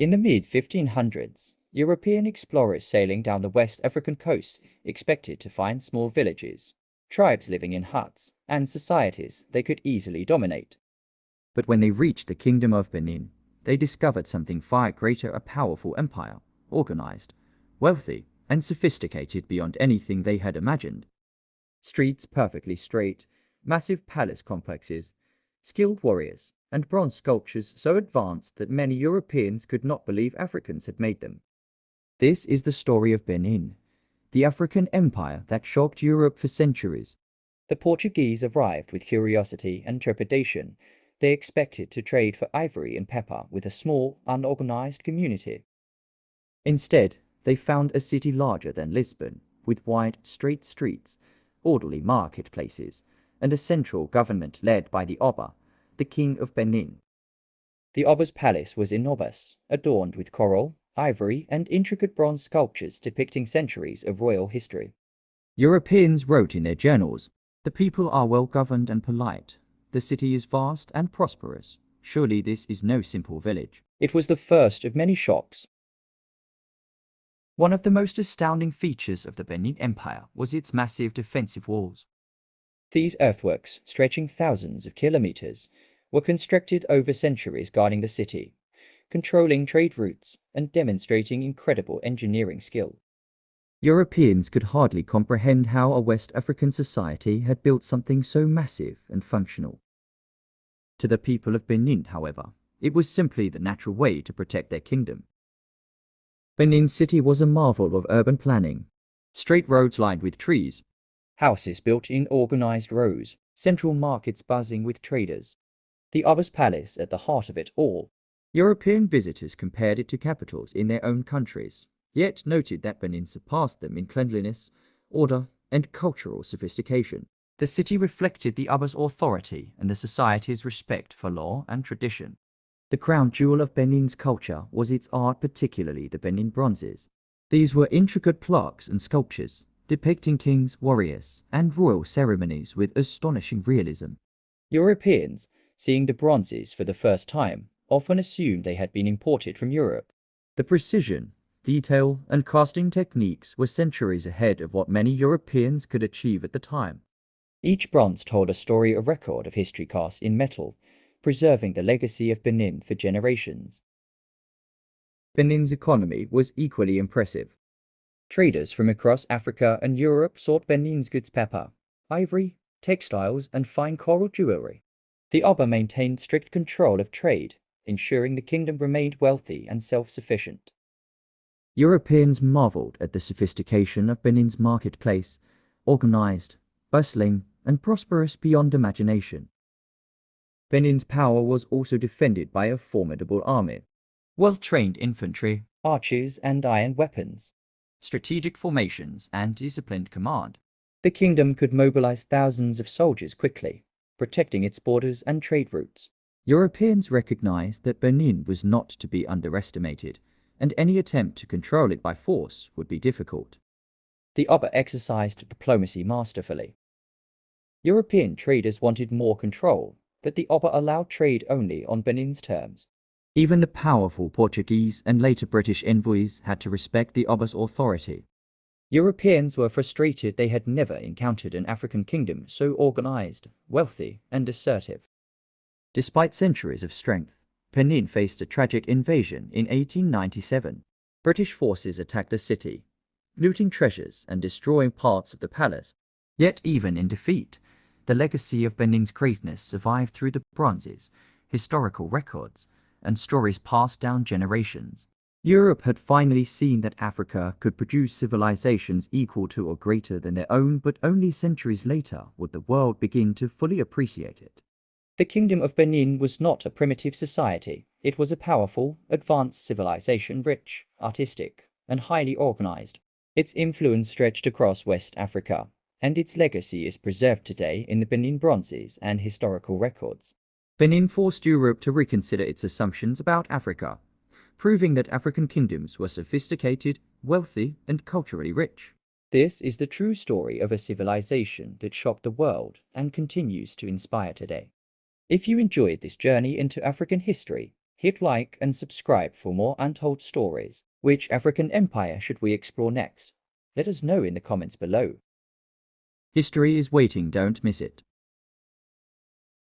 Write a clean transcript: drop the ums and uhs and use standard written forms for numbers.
In the mid-1500s, European explorers sailing down the West African coast expected to find small villages, tribes living in huts, and societies they could easily dominate. But when they reached the Kingdom of Benin, they discovered something far greater: a powerful empire, organized, wealthy, and sophisticated beyond anything they had imagined. Streets perfectly straight, massive palace complexes, skilled warriors, and bronze sculptures so advanced that many Europeans could not believe Africans had made them. This is the story of Benin, the African empire that shocked Europe for centuries. The Portuguese arrived with curiosity and trepidation. They expected to trade for ivory and pepper with a small, unorganized community. Instead, they found a city larger than Lisbon, with wide, straight streets, orderly marketplaces, and a central government led by the Oba, the King of Benin. The Oba's palace was enormous, adorned with coral, ivory, and intricate bronze sculptures depicting centuries of royal history. Europeans wrote in their journals, "The people are well governed and polite. The city is vast and prosperous. Surely this is no simple village." It was the first of many shocks. One of the most astounding features of the Benin Empire was its massive defensive walls. These earthworks, stretching thousands of kilometers, were constructed over centuries, guarding the city, controlling trade routes, and demonstrating incredible engineering skill. Europeans could hardly comprehend how a West African society had built something so massive and functional. To the people of Benin, however, it was simply the natural way to protect their kingdom. Benin City was a marvel of urban planning. Straight roads lined with trees, houses built in organized rows, central markets buzzing with traders. The Oba's palace at the heart of it all. European visitors compared it to capitals in their own countries, yet noted that Benin surpassed them in cleanliness, order, and cultural sophistication. The city reflected the Oba's authority and the society's respect for law and tradition. The crown jewel of Benin's culture was its art, particularly the Benin Bronzes. These were intricate plaques and sculptures, depicting kings, warriors, and royal ceremonies with astonishing realism. Europeans, seeing the bronzes for the first time, often assumed they had been imported from Europe. The precision, detail, and casting techniques were centuries ahead of what many Europeans could achieve at the time. Each bronze told a story, a record of history cast in metal, preserving the legacy of Benin for generations. Benin's economy was equally impressive. Traders from across Africa and Europe sought Benin's goods: pepper, ivory, textiles, and fine coral jewelry. The Oba maintained strict control of trade, ensuring the kingdom remained wealthy and self-sufficient. Europeans marveled at the sophistication of Benin's marketplace, organized, bustling, and prosperous beyond imagination. Benin's power was also defended by a formidable army. Well-trained infantry, archers, and iron weapons, strategic formations, and disciplined command. The kingdom could mobilize thousands of soldiers quickly, protecting its borders and trade routes. Europeans recognized that Benin was not to be underestimated, and any attempt to control it by force would be difficult. The Oba exercised diplomacy masterfully. European traders wanted more control, but the Oba allowed trade only on Benin's terms. Even the powerful Portuguese and later British envoys had to respect the Oba's authority. Europeans were frustrated. They had never encountered an African kingdom so organized, wealthy, and assertive. Despite centuries of strength, Benin faced a tragic invasion in 1897. British forces attacked the city, looting treasures and destroying parts of the palace. Yet even in defeat, the legacy of Benin's greatness survived through the bronzes, historical records, and stories passed down generations. Europe had finally seen that Africa could produce civilizations equal to or greater than their own, but only centuries later would the world begin to fully appreciate it. The Kingdom of Benin was not a primitive society. It was a powerful, advanced civilization, rich, artistic, and highly organized. Its influence stretched across West Africa, and its legacy is preserved today in the Benin Bronzes and historical records. Benin forced Europe to reconsider its assumptions about Africa, proving that African kingdoms were sophisticated, wealthy, and culturally rich. This is the true story of a civilization that shocked the world and continues to inspire today. If you enjoyed this journey into African history, Hit like and subscribe for more untold stories. Which African empire should we explore next? Let us know in the comments below. History is waiting, don't miss it.